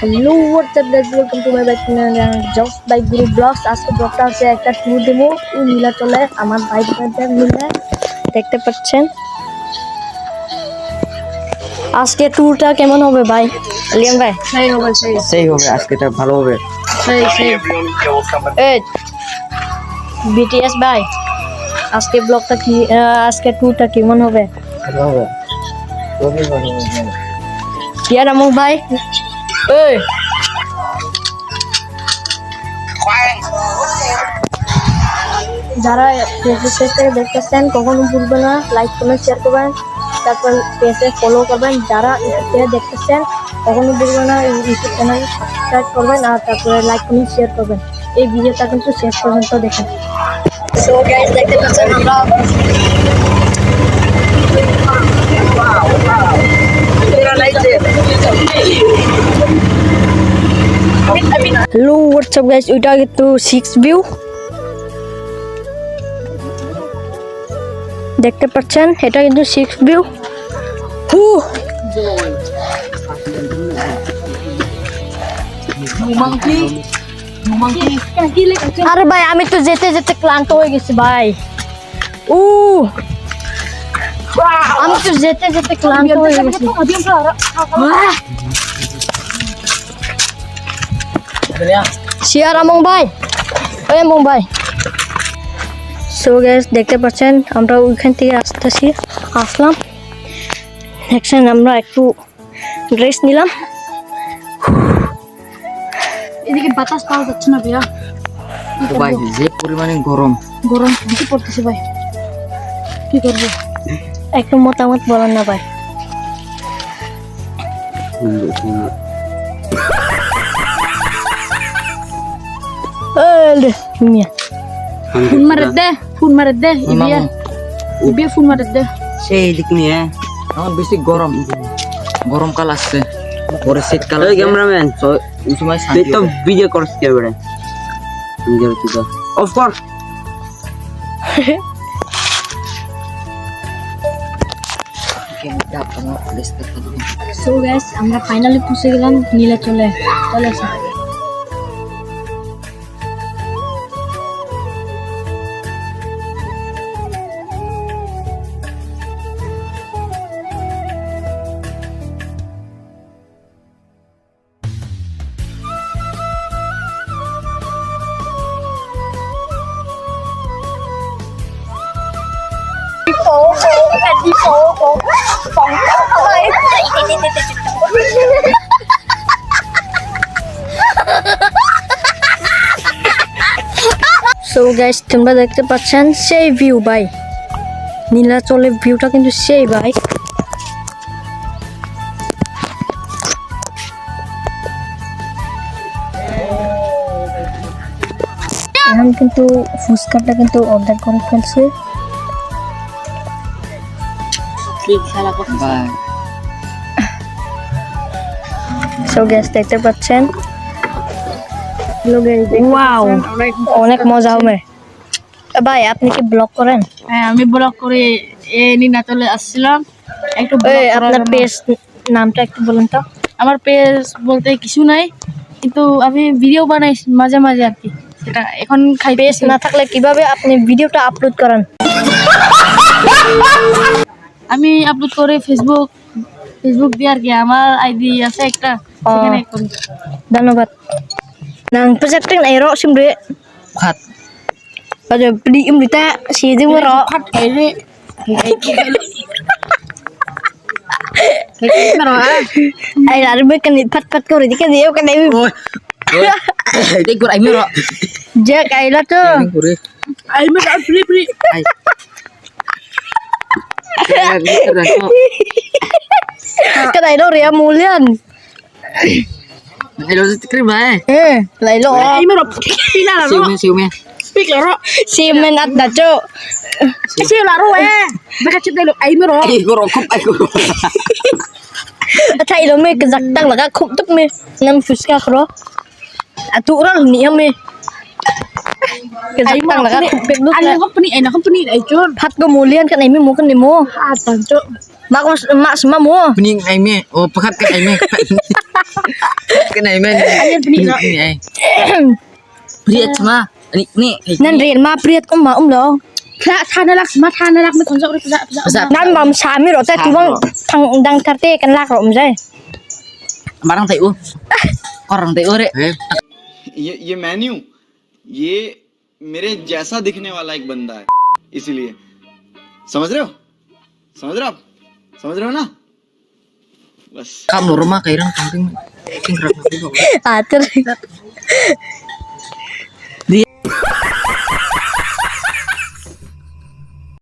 Hello what's up guys welcome to my back channel jobs by Guru blogs. आज के ব্লগটা আছে একটা ট্যুর দেবো নীলা চলে আমার ভাই বোনদের মিলে দেখতে পাচ্ছেন। আজকে ট্যুরটা কেমন হবে ভাই লিয়াম ভাই? সেই হবে আজকেটা ভালো হবে। সেই এই বিটিএস ভাই আজকে ব্লগটা কি আজকে ট্যুরটা কেমন হবে? ভালো হবে খুবই ভালো হবে। क्या नाम भाई যারা ফেসবুক থেকে দেখতেছেন কখনো ভুলবেন না লাইক কমেন্ট শেয়ার করবেন, তারপর পেজে ফলো করবেন। যারা ইউটিউব থেকে দেখতেছেন কখনো ভুলবেন না ইউটিউব চ্যানেল সাবস্ক্রাইব করবেন আর তারপরে লাইক কমেন্ট শেয়ার করবেন। এই ভিডিওটা কিন্তু শেষ পর্যন্ত দেখেন। সো গাইস দেখতে পাচ্ছেন আমরা हेलो व्हाट्सअप गाइस এটা কিন্তু 6 ভিউ দেখতে পাচ্ছেন, এটা কিন্তু 6 ভিউ। আরে ভাই আমি তো যেতে যেতে ক্লান্ত হয়ে গেছি ভাই। আমি তো যেতে যেতে ক্লান্ত হয়ে গেছি। শেয়ার আমং ভাই ওই আমং ভাই। সো গাইস দেখতে পাচ্ছেন আমরা ওইখান থেকে আসলাম। দেখছেন আমরা একটু ড্রেস নিলাম। এদিকে বাতাস পাওয়া যাচ্ছে না ভাইয়া ভাই, যে পরিমাণে গরম বেশি পড়তেছে ভাই, কি করবো? একটু মতামত বলেন না ভাই। ফোন মারে দে ইবিয়া ফোন মারে দে। সেই দিক নিয়ে আমার বেশি গরমকাল আসছে, পরে শীতকাল। ক্যামেরাম্যান এই সময় তো ভিডিও করছ কে বড় ভিডিও তো অফ কর। সো গাইস আমরা ফাইনালি পৌঁছে গেলাম নীলাচলে। চলে আসো। সো গাইস তোমরা দেখতে পাচ্ছেন সেই ভিউ ভাই, নীলাচলের ভিউটা কিন্তু সেই ভাই। এখন কিন্তু ফুচকাটা কিন্তু অর্ডার করে ফেলছে। সো গাইস দেখতে পাচ্ছেন ওয়াও অনেক মজা হবে ভাই। আপনি কি ব্লগ করেন? হ্যাঁ আমি ব্লগ করে নীলাচলে আসছিলাম। একটু আপনার পেজ নামটা একটু বলুন তো। আমার পেজ বলতে কিছু নাই, কিন্তু আমি ভিডিও বানাই মাঝে মাঝে আর কি। সেটা এখন পেজ না থাকলে কিভাবে আপনি ভিডিওটা আপলোড করেন? আমি আপলোড করে ফেসবুক দিয়ে আর কি। আমার আইডি আছে একটা, সেখানে করি। ধন্যবাদ। Nang pesetreng aero simbre khat. Pada beli imrita si jeng ro. Khat kaire. Ai lar be kan phat ko ri kan deu kan deu. Dei gur ai mero. Ja kai la to. Ai mero bri. Ai. Cái này nó rẻ mù liền. Hello krim lah. Lại lo. Ai mero. Pina la ro. Siu me. Pik la ro. Siu men at da cho. Siu la ro Baka chip dai lo ai mero. Ai go ro khop ai go. Thầy lo me cái giặc tăng là các khúc tức me. Nam fuska kro. À tụ ra ni me. Cái giặc tăng là các khúc biết lúc. Anh company ai chun. Phát có mù liên cái này mới mua cái này mua. À tàn cho. Mak semua mua. Pening ai me. Oh pekat ke ai me. cái này men Ayan, pinila. này Priet mà nè Nan rin ma priet ko ma lo. Thanalak, mathanalak may konjok rin sa. Nan bam sami ro ta tiwang thang dang karte kan lak rom jai. barang tay u orang tay u re ये menu ये मेरे जैसा दिखने वाला एक बंदा है इसीलिए समझ रहे हो समझ रहे हो ना बस kamu rumah kairan camping king rak Atur.